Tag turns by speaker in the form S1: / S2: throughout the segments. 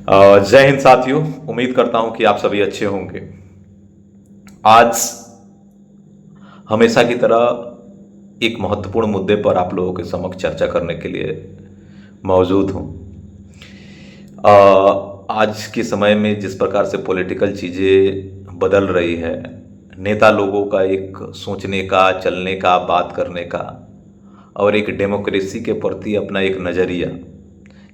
S1: जय हिंद साथियों। उम्मीद करता हूं कि आप सभी अच्छे होंगे। आज हमेशा की तरह एक महत्वपूर्ण मुद्दे पर आप लोगों के समक्ष चर्चा करने के लिए मौजूद हूं। आज के समय में जिस प्रकार से पॉलिटिकल चीज़ें बदल रही है, नेता लोगों का एक सोचने का, चलने का, बात करने का और एक डेमोक्रेसी के प्रति अपना एक नज़रिया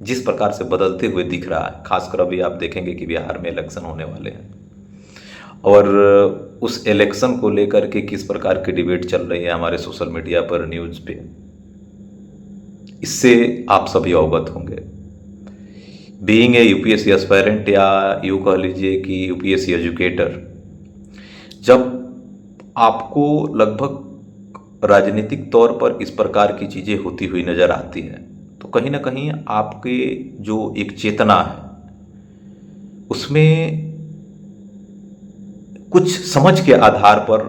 S1: जिस प्रकार से बदलते हुए दिख रहा है, खासकर अभी आप देखेंगे कि बिहार में इलेक्शन होने वाले हैं और उस इलेक्शन को लेकर के किस प्रकार की डिबेट चल रही है हमारे सोशल मीडिया पर, न्यूज़ पे, इससे आप सभी अवगत होंगे। बीइंग ए यूपीएससी एस्पायरेंट या यूँ कह लीजिए कि यूपीएससी एजुकेटर, जब आपको लगभग राजनीतिक तौर पर इस प्रकार की चीज़ें होती हुई नज़र आती हैं तो कहीं ना कहीं आपके जो एक चेतना है उसमें कुछ समझ के आधार पर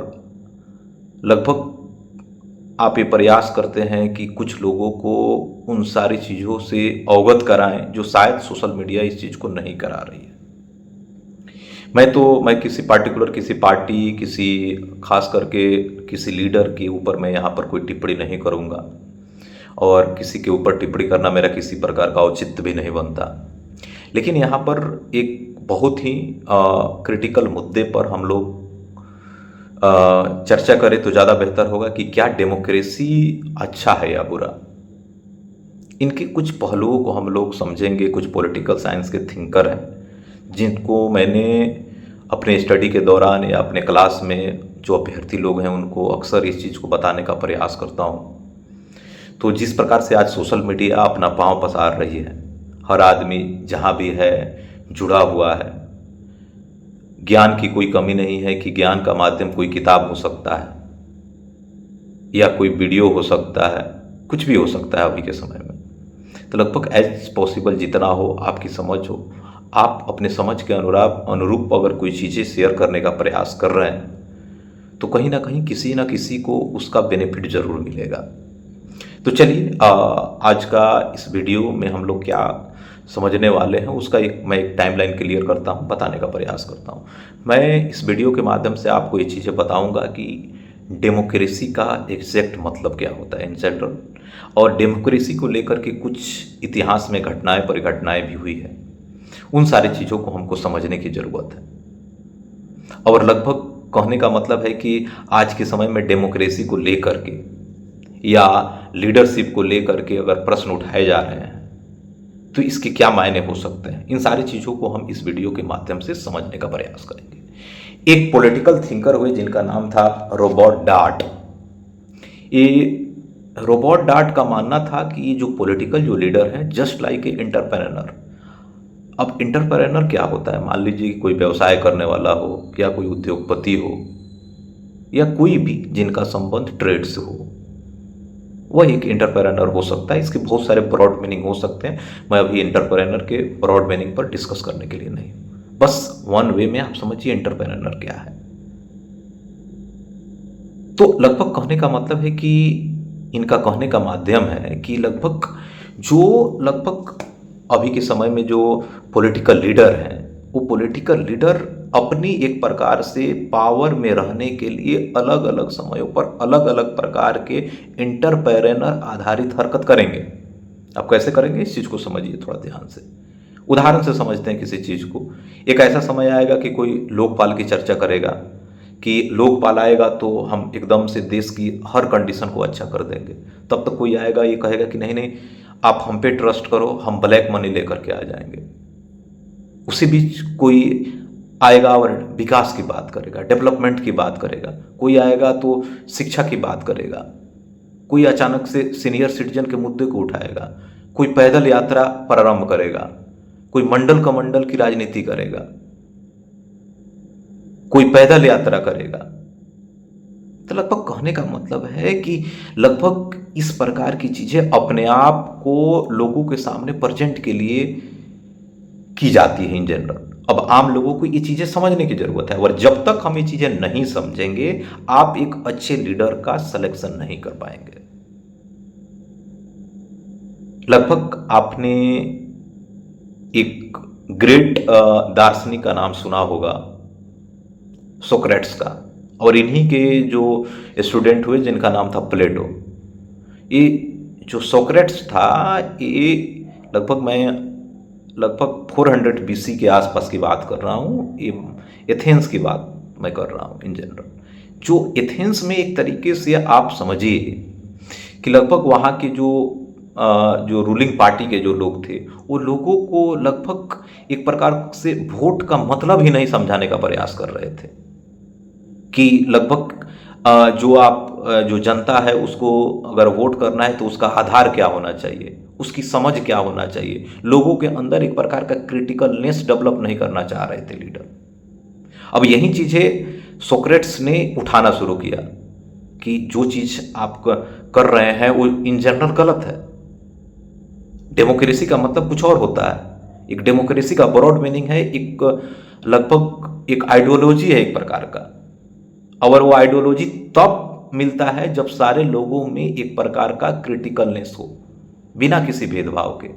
S1: लगभग आप ये प्रयास करते हैं कि कुछ लोगों को उन सारी चीज़ों से अवगत कराएं जो शायद सोशल मीडिया इस चीज़ को नहीं करा रही है। मैं किसी पार्टिकुलर किसी पार्टी, किसी खास करके किसी लीडर के ऊपर मैं यहाँ पर कोई टिप्पणी नहीं करूँगा और किसी के ऊपर टिप्पणी करना मेरा किसी प्रकार का औचित्य भी नहीं बनता। लेकिन यहाँ पर एक बहुत ही क्रिटिकल मुद्दे पर हम लोग चर्चा करें तो ज़्यादा बेहतर होगा कि क्या डेमोक्रेसी अच्छा है या बुरा। इनके कुछ पहलुओं को हम लोग समझेंगे। कुछ पॉलिटिकल साइंस के थिंकर हैं जिनको मैंने अपने स्टडी के दौरान या अपने क्लास में जो अभ्यर्थी लोग हैं उनको अक्सर इस चीज़ को बताने का प्रयास करता हूँ। तो जिस प्रकार से आज सोशल मीडिया अपना पांव पसार रही है, हर आदमी जहाँ भी है जुड़ा हुआ है। ज्ञान की कोई कमी नहीं है कि ज्ञान का माध्यम कोई किताब हो सकता है या कोई वीडियो हो सकता है, कुछ भी हो सकता है अभी के समय में। तो लगभग एज पॉसिबल जितना हो, आपकी समझ हो, आप अपने समझ के अनुरूप अगर कोई चीज़ें शेयर करने का प्रयास कर रहे हैं तो कहीं ना कहीं किसी ना किसी को उसका बेनिफिट ज़रूर मिलेगा। तो चलिए आज का इस वीडियो में हम लोग क्या समझने वाले हैं उसका मैं एक टाइमलाइन क्लियर करता हूं, बताने का प्रयास करता हूं। मैं इस वीडियो के माध्यम से आपको ये चीज़ें बताऊंगा कि डेमोक्रेसी का एग्जैक्ट मतलब क्या होता है इन जनरल, और डेमोक्रेसी को लेकर के कुछ इतिहास में घटनाएं परिघटनाएं भी हुई है। उन सारी चीज़ों को हमको समझने की ज़रूरत है। और लगभग कहने का मतलब है कि आज के समय में डेमोक्रेसी को लेकर के या लीडरशिप को लेकर के अगर प्रश्न उठाए जा रहे हैं तो इसके क्या मायने हो सकते हैं, इन सारी चीज़ों को हम इस वीडियो के माध्यम से समझने का प्रयास करेंगे। एक पॉलिटिकल थिंकर हुए जिनका नाम था रॉबर्ट डार्ट। ये रॉबर्ट डार्ट का मानना था कि ये जो पॉलिटिकल जो लीडर हैं जस्ट लाइक ए एंटरप्रेन्योर। अब एंटरप्रेन्योर क्या होता है? मान लीजिए कि कोई व्यवसाय करने वाला हो या कोई उद्योगपति हो या कोई भी जिनका संबंध ट्रेड से हो, वह एक एंटरप्रेन्योर हो सकता है। इसके बहुत सारे ब्रॉड मीनिंग हो सकते हैं। मैं अभी एंटरप्रेन्योर के ब्रॉड मीनिंग पर डिस्कस करने के लिए नहीं, बस वन वे में आप समझिए एंटरप्रेन्योर क्या है। तो लगभग कहने का मतलब है कि इनका कहने का माध्यम है कि लगभग अभी के समय में जो पॉलिटिकल लीडर हैं वो पॉलिटिकल लीडर अपनी एक प्रकार से पावर में रहने के लिए अलग अलग समयों पर अलग अलग प्रकार के एंटरप्रेन्योर आधारित हरकत करेंगे। अब कैसे करेंगे इस चीज़ को समझिए थोड़ा ध्यान से। उदाहरण से समझते हैं किसी चीज़ को। एक ऐसा समय आएगा कि कोई लोकपाल की चर्चा करेगा कि लोकपाल आएगा तो हम एकदम से देश की हर कंडीशन को अच्छा कर देंगे। तब तक कोई आएगा ये कहेगा कि नहीं नहीं, आप हम पे ट्रस्ट करो, हम ब्लैक मनी लेकर के आ जाएंगे। उसी बीच कोई आएगा और विकास की बात करेगा, डेवलपमेंट की बात करेगा। कोई आएगा तो शिक्षा की बात करेगा। कोई अचानक से सीनियर सिटीजन के मुद्दे को उठाएगा। कोई पैदल यात्रा प्रारंभ करेगा। कोई मंडल कमंडल की राजनीति करेगा। कोई पैदल यात्रा करेगा। तो लगभग कहने का मतलब है कि लगभग इस प्रकार की चीजें अपने आप को लोगों के सामने प्रेजेंट के लिए की जाती है इन जनरल। अब आम लोगों को ये चीजें समझने की जरूरत है और जब तक हम ये चीजें नहीं समझेंगे आप एक अच्छे लीडर का सिलेक्शन नहीं कर पाएंगे। लगभग आपने एक ग्रेट दार्शनिक का नाम सुना होगा, सोक्रेट्स का। और इन्हीं के जो स्टूडेंट हुए जिनका नाम था प्लेटो। ये जो सोक्रेट्स था, ये लगभग 400 बीसी के आसपास की बात कर रहा हूँ। ये एथेंस की बात मैं कर रहा हूँ इन जनरल। जो एथेंस में एक तरीके से आप समझिए कि लगभग वहाँ के जो रूलिंग पार्टी के जो लोग थे, वो लोगों को लगभग एक प्रकार से वोट का मतलब ही नहीं समझाने का प्रयास कर रहे थे। कि लगभग जो जनता है उसको अगर वोट करना है तो उसका आधार क्या होना चाहिए, उसकी समझ क्या होना चाहिए। लोगों के अंदर एक प्रकार का क्रिटिकलनेस डेवलप नहीं करना चाह रहे थे लीडर। अब यही चीज़ें सोक्रेट्स ने उठाना शुरू किया कि जो चीज़ आप कर रहे हैं वो इन जनरल गलत है। डेमोक्रेसी का मतलब कुछ और होता है। एक डेमोक्रेसी का ब्रॉड मीनिंग है, लगभग एक आइडियोलॉजी है एक प्रकार का। और वो आइडियोलॉजी तब मिलता है जब सारे लोगों में एक प्रकार का क्रिटिकलनेस हो, बिना किसी भेदभाव के।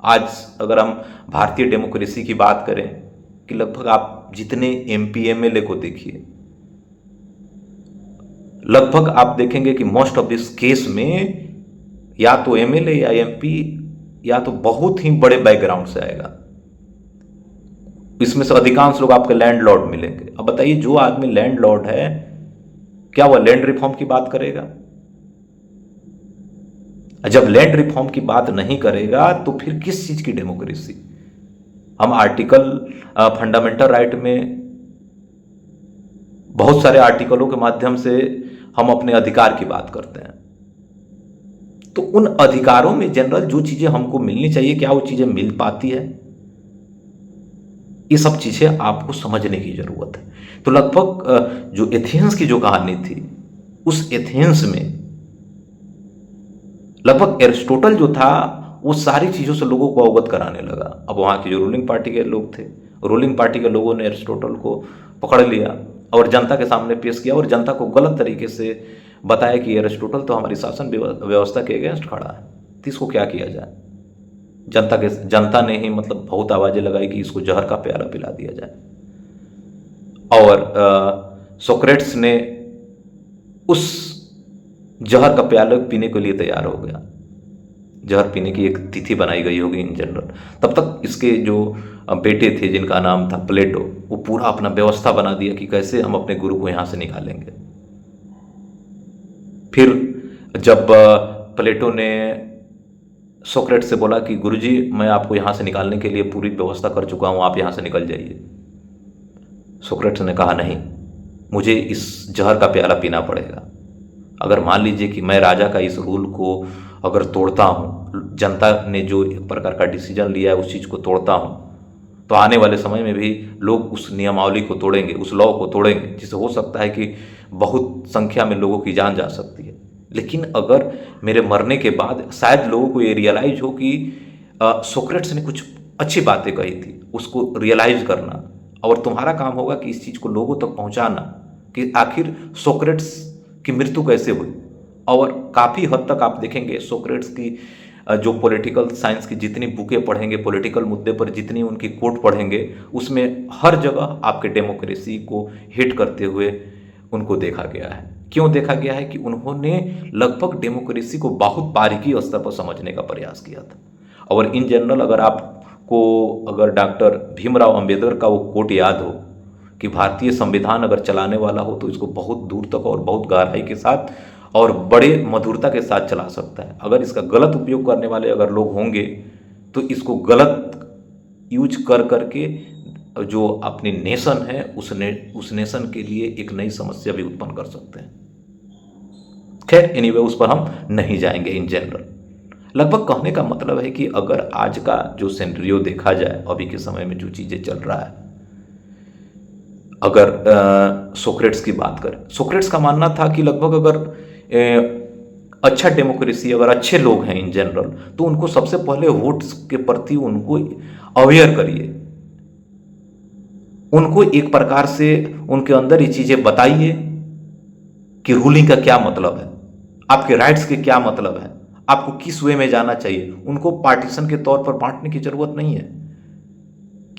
S1: आज अगर हम भारतीय डेमोक्रेसी की बात करें कि लगभग आप जितने एमपी एमएलए को देखिए, लगभग आप देखेंगे कि मोस्ट ऑफ दिस केस में या तो एमएलए या एमपी या तो बहुत ही बड़े बैकग्राउंड से आएगा। इसमें से अधिकांश लोग आपके लैंडलॉर्ड मिलेंगे। अब बताइए, जो आदमी लैंडलॉर्ड है, क्या वह लैंड रिफॉर्म की बात करेगा? जब लैंड रिफॉर्म की बात नहीं करेगा तो फिर किस चीज की डेमोक्रेसी? हम आर्टिकल फंडामेंटल राइट में बहुत सारे आर्टिकलों के माध्यम से हम अपने अधिकार की बात करते हैं। तो उन अधिकारों में जनरल जो चीजें हमको मिलनी चाहिए, क्या वो चीजें मिल पाती है? ये सब चीजें आपको समझने की जरूरत है। तो लगभग जो एथेंस की जो कहानी थी, उस एथेंस में लगभग एरिस्टोटल जो था वो सारी चीज़ों से लोगों को अवगत कराने लगा। अब वहाँ की जो रूलिंग पार्टी के लोग थे, रूलिंग पार्टी के लोगों ने एरिस्टोटल को पकड़ लिया और जनता के सामने पेश किया और जनता को गलत तरीके से बताया कि एरिस्टोटल तो हमारी शासन व्यवस्था के अगेंस्ट खड़ा है, तो इसको क्या किया जाए। जनता ने ही मतलब बहुत आवाज़ें लगाई कि इसको जहर का प्याला पिला दिया जाए। और सोक्रेट्स ने उस जहर का प्याला पीने के लिए तैयार हो गया। जहर पीने की एक तिथि बनाई गई होगी इन जनरल। तब तक इसके जो बेटे थे जिनका नाम था प्लेटो, वो पूरा अपना व्यवस्था बना दिया कि कैसे हम अपने गुरु को यहाँ से निकालेंगे। फिर जब प्लेटो ने सोक्रेट से बोला कि गुरुजी, मैं आपको यहाँ से निकालने के लिए पूरी व्यवस्था कर चुका हूँ, आप यहाँ से निकल जाइए। सोक्रेट्स ने कहा नहीं, मुझे इस जहर का प्याला पीना पड़ेगा। अगर मान लीजिए कि मैं राजा का इस रूल को अगर तोड़ता हूँ, जनता ने जो एक प्रकार का डिसीजन लिया है उस चीज़ को तोड़ता हूँ, तो आने वाले समय में भी लोग उस नियमावली को तोड़ेंगे, उस लॉ को तोड़ेंगे, जिससे हो सकता है कि बहुत संख्या में लोगों की जान जा सकती है। लेकिन अगर मेरे मरने के बाद शायद लोगों को ये रियलाइज हो कि सोक्रेट्स ने कुछ अच्छी बातें कही थी, उसको रियलाइज करना, और तुम्हारा काम होगा कि इस चीज़ को लोगों तक पहुँचाना कि आखिर सोक्रेट्स की मृत्यु कैसे हुई। और काफ़ी हद तक आप देखेंगे सोक्रेट्स की जो पॉलिटिकल साइंस की जितनी बुकें पढ़ेंगे, पॉलिटिकल मुद्दे पर जितनी उनकी कोट पढ़ेंगे, उसमें हर जगह आपके डेमोक्रेसी को हिट करते हुए उनको देखा गया है। क्यों देखा गया है? कि उन्होंने लगभग डेमोक्रेसी को बहुत बारीकी स्तर पर समझने का प्रयास किया था। और इन जनरल अगर डॉक्टर भीमराव अंबेडकर का वो कोट याद हो कि भारतीय संविधान अगर चलाने वाला हो तो इसको बहुत दूर तक और बहुत गहराई के साथ और बड़े मधुरता के साथ चला सकता है। अगर इसका गलत उपयोग करने वाले अगर लोग होंगे तो इसको गलत यूज कर करके जो अपनी नेशन है उस नेशन के लिए एक नई समस्या भी उत्पन्न कर सकते हैं। खैर एनीवे, उस पर हम नहीं जाएंगे। इन जनरल लगभग कहने का मतलब है कि अगर आज का जो सिनेरियो देखा जाए, अभी के समय में जो चीज़ें चल रहा है, अगर सोक्रेट्स की बात करें, सोक्रेट्स का मानना था कि लगभग अगर अच्छा डेमोक्रेसी, अगर अच्छे लोग हैं इन जनरल, तो उनको सबसे पहले वोट्स के प्रति उनको अवेयर करिए, उनको एक प्रकार से उनके अंदर ये चीज़ें बताइए कि रूलिंग का क्या मतलब है, आपके राइट्स के क्या मतलब है, आपको किस वे में जाना चाहिए। उनको पार्टीशन के तौर पर बांटने की जरूरत नहीं है।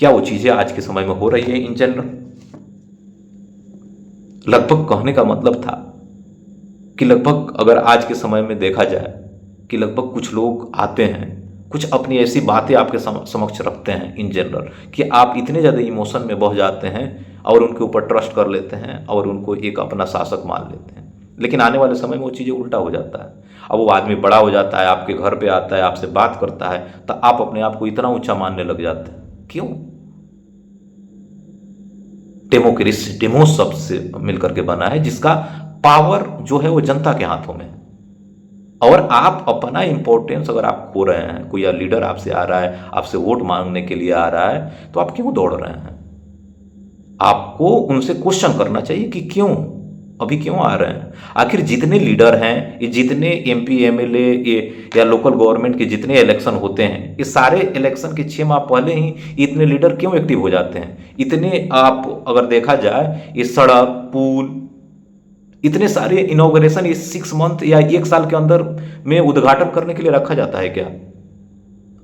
S1: क्या वो चीज़ें आज के समय में हो रही है इन जनरल? लगभग कहने का मतलब था कि लगभग अगर आज के समय में देखा जाए कि लगभग कुछ लोग आते हैं, कुछ अपनी ऐसी बातें आपके समक्ष रखते हैं इन जनरल कि आप इतने ज़्यादा इमोशन में बह जाते हैं और उनके ऊपर ट्रस्ट कर लेते हैं और उनको एक अपना शासक मान लेते हैं। लेकिन आने वाले समय में वो चीज़ें उल्टा हो जाता है। अब वो आदमी बड़ा हो जाता है, आपके घर पे आता है, आपसे बात करता है, तो आप अपने आप को इतना ऊंचा मानने लग जाते हैं। क्यों? डेमोक्रेसी डेमो शब्द से मिलकर के बना है, जिसका पावर जो है वो जनता के हाथों में है। और आप अपना इंपॉर्टेंस अगर आप खो रहे हैं, कोई लीडर आपसे आ रहा है, आपसे वोट मांगने के लिए आ रहा है, तो आप क्यों दौड़ रहे हैं? आपको उनसे क्वेश्चन करना चाहिए कि क्यों, अभी क्यों आ रहे हैं? आखिर जितने लीडर हैं, ये जितने एमपी एमएलए ये या लोकल गवर्नमेंट के जितने इलेक्शन होते हैं, ये सारे इलेक्शन के 6 माह पहले ही इतने लीडर क्यों एक्टिव हो जाते हैं? इतने आप अगर देखा जाए, ये सड़क पुल इतने सारे इनॉग्रेशन ये 6 मंथ या 1 साल के अंदर में उद्घाटन करने के लिए रखा जाता है क्या?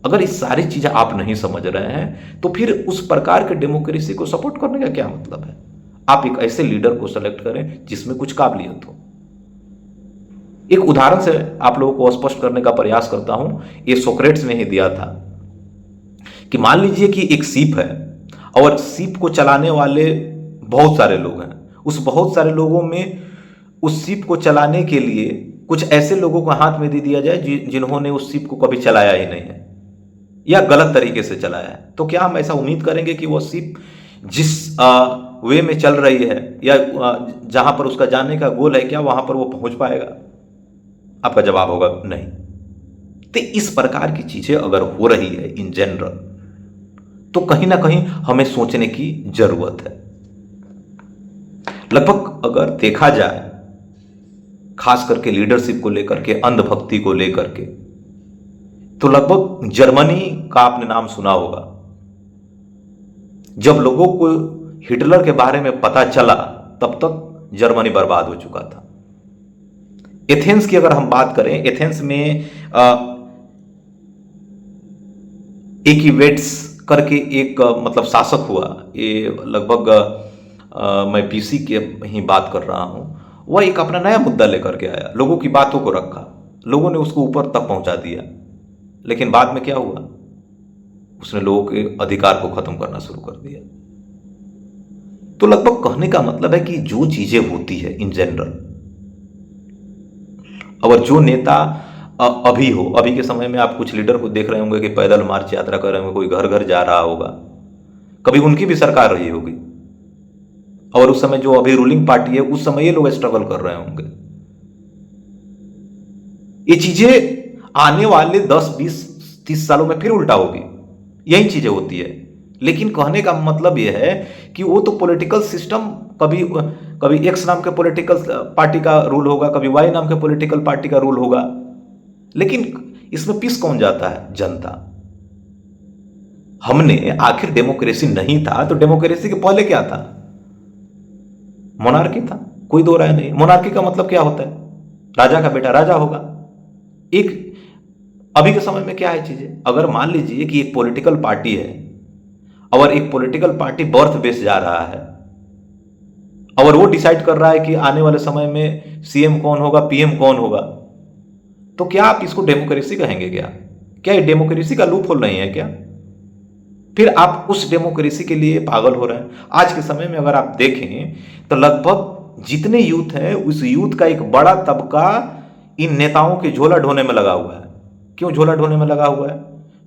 S1: अगर इस सारी चीजें आप नहीं समझ रहे हैं तो फिर उस प्रकार के डेमोक्रेसी को सपोर्ट करने का क्या मतलब है? आप एक ऐसे लीडर को सेलेक्ट करें जिसमें कुछ काबिलियत हो। एक उदाहरण से आप लोगों को स्पष्ट करने का प्रयास करता हूं। ये सोक्रेट्स ने ही दिया था कि मान लीजिए कि एक सीप है और सीप को चलाने वाले बहुत सारे लोग हैं। उस बहुत सारे लोगों में उस सीप को चलाने के लिए कुछ ऐसे लोगों को हाथ में दे दिया जाए जिन्होंने उस सीप को कभी चलाया ही नहीं है या गलत तरीके से चलाया है, तो क्या हम ऐसा उम्मीद करेंगे कि वो सीप जिस वे में चल रही है या जहां पर उसका जाने का गोल है, क्या वहां पर वो पहुंच पाएगा? आपका जवाब होगा नहीं। तो इस प्रकार की चीजें अगर हो रही है इन जनरल, तो कहीं ना कहीं हमें सोचने की जरूरत है। लगभग अगर देखा जाए, खास करके लीडरशिप को लेकर के, अंधभक्ति को लेकर के, तो लगभग जर्मनी का आपने नाम सुना होगा। जब लोगों को हिटलर के बारे में पता चला, तब तक जर्मनी बर्बाद हो चुका था। एथेंस की अगर हम बात करें, एथेंस में एकिवेट्स करके एक मतलब शासक हुआ। ये लगभग मैं बीसी की ही बात कर रहा हूं। वह एक अपना नया मुद्दा लेकर के आया, लोगों की बातों को रखा, लोगों ने उसको ऊपर तक पहुंचा दिया। लेकिन बाद में क्या हुआ? उसने लोगों के अधिकार को खत्म करना शुरू कर दिया। तो लगभग कहने का मतलब है कि जो चीजें होती है इन जनरल, अगर जो नेता अभी हो, अभी के समय में आप कुछ लीडर को देख रहे होंगे कि पैदल मार्च यात्रा कर रहे होंगे, कोई घर घर जा रहा होगा, कभी उनकी भी सरकार रही होगी और उस समय जो अभी रूलिंग पार्टी है, उस समय ये लोग स्ट्रगल कर रहे होंगे। ये चीजें आने वाले 10 20 30 सालों में फिर उल्टा होगी। यही चीजें होती है। लेकिन कहने का मतलब यह है कि वो तो पॉलिटिकल सिस्टम, कभी कभी एक्स नाम के पॉलिटिकल पार्टी का रूल होगा, कभी वाई नाम के पॉलिटिकल पार्टी का रूल होगा, लेकिन इसमें पिस कौन जाता है? जनता। हमने आखिर डेमोक्रेसी नहीं था तो डेमोक्रेसी के पहले क्या था? मोनार्की था, कोई दो राय नहीं। मोनार्की का मतलब क्या होता है? राजा का बेटा राजा होगा। एक अभी के समय में क्या है चीजें, अगर मान लीजिए कि एक पॉलिटिकल पार्टी है और एक पॉलिटिकल पार्टी बर्थ बेस जा रहा है और वो डिसाइड कर रहा है कि आने वाले समय में सीएम कौन होगा, पीएम कौन होगा, तो क्या आप इसको डेमोक्रेसी कहेंगे? क्या ये डेमोक्रेसी का लूप होल नहीं है क्या? फिर आप उस डेमोक्रेसी के लिए पागल हो रहे हैं। आज के समय में अगर आप देखें तो लगभग जितने यूथ हैं, उस यूथ का एक बड़ा तबका इन नेताओं के झोला ढोने में लगा हुआ है। क्यों झोला ढोने में लगा हुआ है?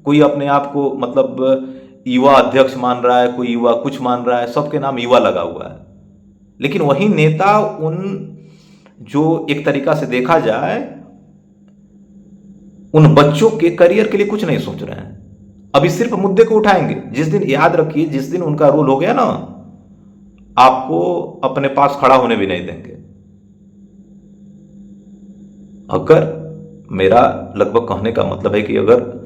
S1: कोई अपने आप को मतलब युवा अध्यक्ष मान रहा है, कोई युवा कुछ मान रहा है, सबके नाम युवा लगा हुआ है। लेकिन वही नेता उन जो एक तरीका से देखा जाए उन बच्चों के करियर के लिए कुछ नहीं सोच रहे हैं। अभी सिर्फ मुद्दे को उठाएंगे। जिस दिन, याद रखिए, जिस दिन उनका रूल हो गया ना, आपको अपने पास खड़ा होने भी नहीं देंगे। अगर मेरा लगभग कहने का मतलब है कि अगर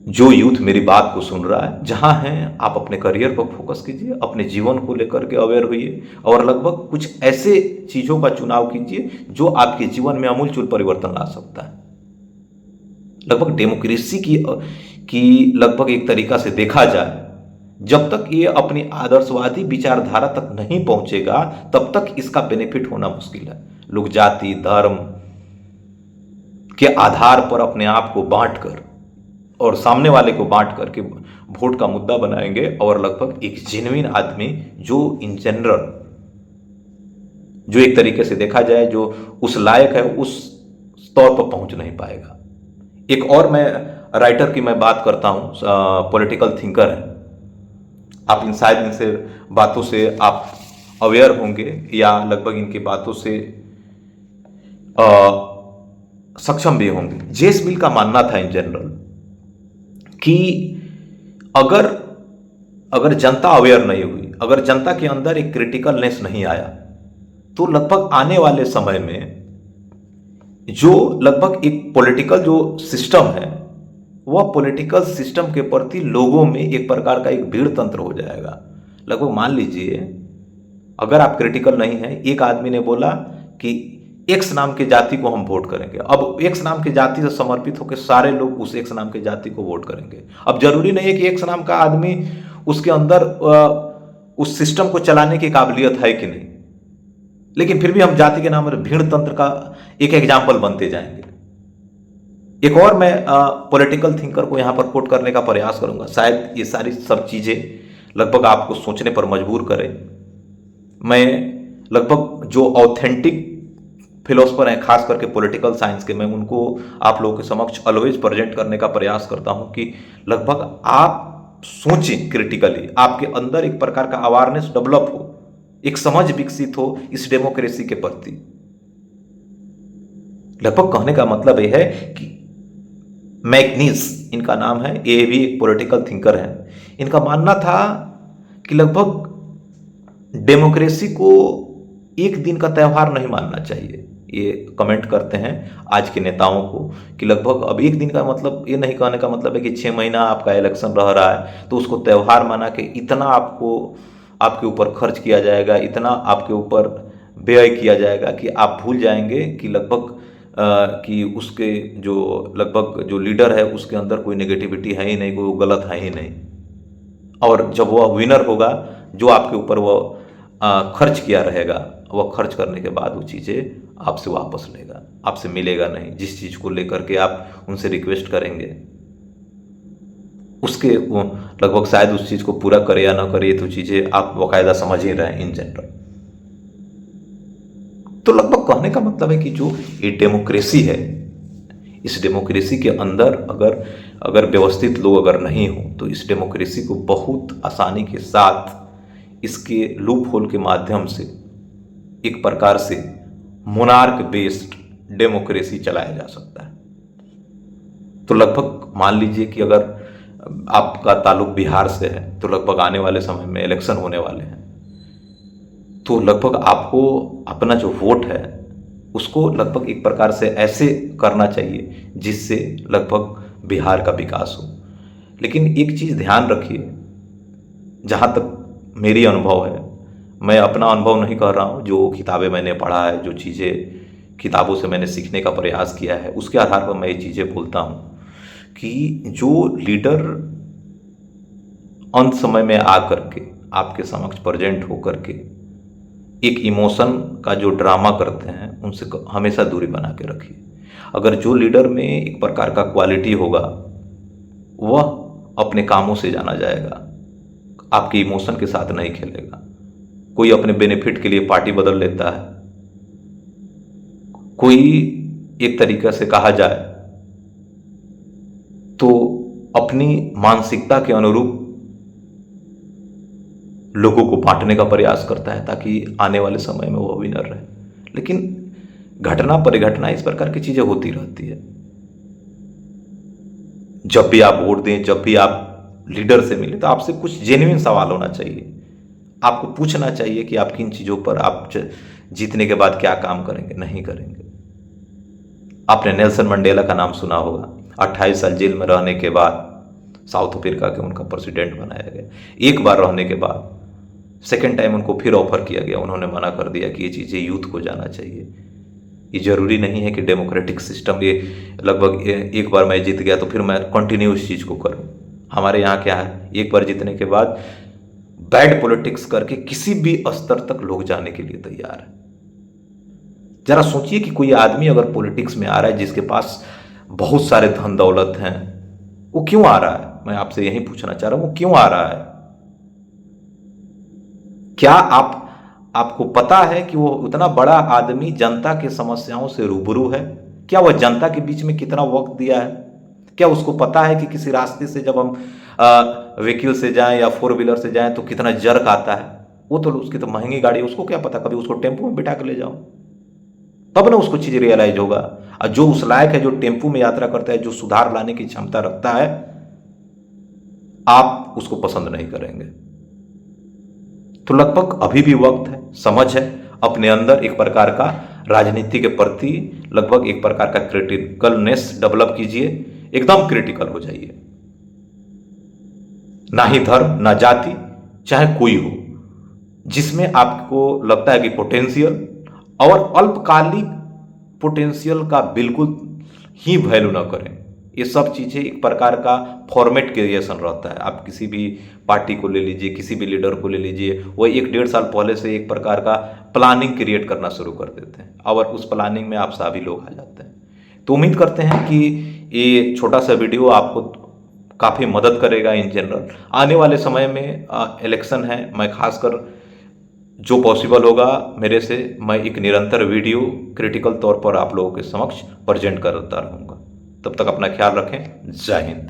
S1: जो यूथ मेरी बात को सुन रहा है, जहां है, आप अपने करियर पर फोकस कीजिए, अपने जीवन को लेकर के अवेयर होइए और लगभग कुछ ऐसे चीजों का चुनाव कीजिए जो आपके जीवन में आमूलचूल परिवर्तन ला सकता है। लगभग डेमोक्रेसी की लगभग एक तरीका से देखा जाए जब तक ये अपनी आदर्शवादी विचारधारा तक नहीं पहुंचेगा तब तक इसका बेनिफिट होना मुश्किल है। लोग जाति धर्म के आधार पर अपने आप को बांटकर और सामने वाले को बांट करके वोट का मुद्दा बनाएंगे और लगभग एक जेन्युइन आदमी जो इन जनरल, जो एक तरीके से देखा जाए जो उस लायक है, उस तौर पर पहुंच नहीं पाएगा। एक और मैं राइटर की मैं बात करता हूं, पॉलिटिकल थिंकर है, आप इन शायद इनसे बातों से आप अवेयर होंगे या लगभग इनकी बातों से सक्षम भी होंगे। जेस मिल का मानना था इन जनरल कि अगर जनता अवेयर नहीं हुई, अगर जनता के अंदर एक क्रिटिकलनेस नहीं आया, तो लगभग आने वाले समय में जो लगभग एक पॉलिटिकल जो सिस्टम है, वह पॉलिटिकल सिस्टम के प्रति लोगों में एक प्रकार का एक भीड़ तंत्र हो जाएगा। लगभग मान लीजिए अगर आप क्रिटिकल नहीं हैं, एक आदमी ने बोला कि एक्स नाम के जाति को हम वोट करेंगे, अब एक्स नाम के जाति से समर्पित होकर सारे लोग उस एक्स नाम के जाति को वोट करेंगे। अब जरूरी नहीं है कि एक्स नाम का आदमी उसके अंदर उस सिस्टम को चलाने की काबिलियत है कि नहीं, लेकिन फिर भी हम जाति के नाम पर भीड़ तंत्र का एक एग्जाम्पल बनते जाएंगे। एक और मैं पॉलिटिकल थिंकर को यहां पर कोट करने का प्रयास करूंगा, शायद ये सारी सब चीजें लगभग आपको सोचने पर मजबूर करें। मैं लगभग जो ऑथेंटिक फिलोसफर हैं, खास करके पॉलिटिकल साइंस के, मैं उनको आप लोगों के समक्ष ऑलवेज प्रेजेंट करने का प्रयास करता हूं कि लगभग आप सोचें क्रिटिकली, आपके अंदर एक प्रकार का अवेयरनेस डेवलप हो, एक समझ विकसित हो इस डेमोक्रेसी के प्रति। लगभग कहने का मतलब यह है कि मैग्नीज इनका नाम है, ये भी एक पॉलिटिकल थिंकर है। इनका मानना था कि लगभग डेमोक्रेसी को एक दिन का त्यौहार नहीं मानना चाहिए। ये कमेंट करते हैं आज के नेताओं को कि लगभग अब एक दिन का मतलब ये नहीं कहने का मतलब है कि 6 महीना आपका इलेक्शन रह रहा है तो उसको त्यौहार माना के इतना आपको आपके ऊपर खर्च किया जाएगा, इतना आपके ऊपर व्यय किया जाएगा कि आप भूल जाएंगे कि लगभग कि उसके जो लगभग जो लीडर है उसके अंदर कोई नेगेटिविटी है ही नहीं, कोई गलत है ही नहीं। और जब वह विनर होगा, जो आपके ऊपर वह खर्च किया रहेगा, वह खर्च करने के बाद वो चीज़ें आपसे वापस लेगा, आपसे मिलेगा नहीं। जिस चीज़ को लेकर के आप उनसे रिक्वेस्ट करेंगे उसके वो लगभग शायद उस चीज़ को पूरा करे या ना करे, तो चीज़ें आप बाकायदा समझ ही रहे हैं इन जनरल। तो लगभग कहने का मतलब है कि जो ये डेमोक्रेसी है, इस डेमोक्रेसी के अंदर अगर व्यवस्थित लोग अगर नहीं हो तो इस डेमोक्रेसी को बहुत आसानी के साथ इसके लूप होल के माध्यम से एक प्रकार से मोनार्क बेस्ड डेमोक्रेसी चलाया जा सकता है। तो लगभग मान लीजिए कि अगर आपका ताल्लुक बिहार से है तो लगभग आने वाले समय में इलेक्शन होने वाले हैं, तो लगभग आपको अपना जो वोट है उसको लगभग एक प्रकार से ऐसे करना चाहिए जिससे लगभग बिहार का विकास हो। लेकिन एक चीज़ ध्यान रखिए, जहाँ तक मेरी अनुभव है, मैं अपना अनुभव नहीं कर रहा हूँ, जो किताबें मैंने पढ़ा है, जो चीज़ें किताबों से मैंने सीखने का प्रयास किया है, उसके आधार पर मैं ये चीज़ें बोलता हूँ कि जो लीडर अंत समय में आकर के आपके समक्ष प्रेजेंट होकर के एक इमोशन का जो ड्रामा करते हैं उनसे हमेशा दूरी बना के रखिए। अगर जो लीडर में एक प्रकार का क्वालिटी होगा वह अपने कामों से जाना जाएगा, आपके इमोशन के साथ नहीं खेलेगा। कोई अपने बेनिफिट के लिए पार्टी बदल लेता है, कोई एक तरीके से कहा जाए तो अपनी मानसिकता के अनुरूप लोगों को बांटने का प्रयास करता है ताकि आने वाले समय में वो विनर रहे। लेकिन घटना परिघटना इस प्रकार की चीजें होती रहती है। जब भी आप वोट दें, जब भी आप लीडर से मिले, तो आपसे कुछ जेन्युइन सवाल होना चाहिए। आपको पूछना चाहिए कि आप किन चीजों पर आप जीतने के बाद क्या काम करेंगे, नहीं करेंगे। आपने नेल्सन मंडेला का नाम सुना होगा। 28 साल जेल में रहने के बाद साउथ अफ्रीका के उनका प्रेसिडेंट बनाया गया। एक बार रहने के बाद सेकेंड टाइम उनको फिर ऑफर किया गया, उन्होंने मना कर दिया कि ये चीज़ें यूथ को जाना चाहिए। ये जरूरी नहीं है कि डेमोक्रेटिक सिस्टम ये लगभग एक बार मैं जीत गया तो फिर मैं कंटिन्यू इस चीज़ को करूं। हमारे यहाँ क्या है, एक बार जीतने के बाद बैड पॉलिटिक्स करके किसी भी स्तर तक लोग जाने के लिए तैयार है। जरा सोचिए कि कोई आदमी अगर पॉलिटिक्स में आ रहा है जिसके पास बहुत सारे धन दौलत हैं, वो क्यों आ रहा है? मैं आपसे यही पूछना चाह रहा हूं, वो क्यों आ रहा है? क्या आपको पता है कि वो उतना बड़ा आदमी जनता के समस्याओं से रूबरू है? क्या वह जनता के बीच में कितना वक्त दिया है? क्या उसको पता है कि किसी रास्ते से जब हम व्हीकल से जाएं या फोर व्हीलर से जाएं तो कितना जर्क आता है? वो तो उसकी तो महंगी गाड़ी है, उसको क्या पता? कभी उसको टेम्पो में बिठा के ले जाओ, तब ना उसको चीज रियलाइज होगा। और जो उस लायक है, जो टेम्पो में यात्रा करता है, जो सुधार लाने की क्षमता रखता है, आप उसको पसंद नहीं करेंगे। तो लगभग अभी भी वक्त है, समझ है, अपने अंदर एक प्रकार का राजनीति के प्रति लगभग एक प्रकार का क्रिटिकलनेस डेवलप कीजिए, एकदम क्रिटिकल हो जाइए। ना ही धर्म, ना जाति, चाहे कोई हो, जिसमें आपको लगता है कि पोटेंशियल और अल्पकालिक पोटेंशियल का बिल्कुल ही वैल्यू ना करें। ये सब चीज़ें एक प्रकार का फॉर्मेट क्रिएशन रहता है। आप किसी भी पार्टी को ले लीजिए, किसी भी लीडर को ले लीजिए, वो 1-1.5 साल पहले से एक प्रकार का प्लानिंग क्रिएट करना शुरू कर देते हैं और उस प्लानिंग में आप सभी लोग आ जाते हैं। तो उम्मीद करते हैं कि ये छोटा सा वीडियो आपको काफ़ी मदद करेगा। इन जनरल आने वाले समय में इलेक्शन है, मैं खासकर जो पॉसिबल होगा मेरे से, मैं एक निरंतर वीडियो क्रिटिकल तौर पर आप लोगों के समक्ष प्रेजेंट करता रहूँगा। तब तक अपना ख्याल रखें। जय हिंद।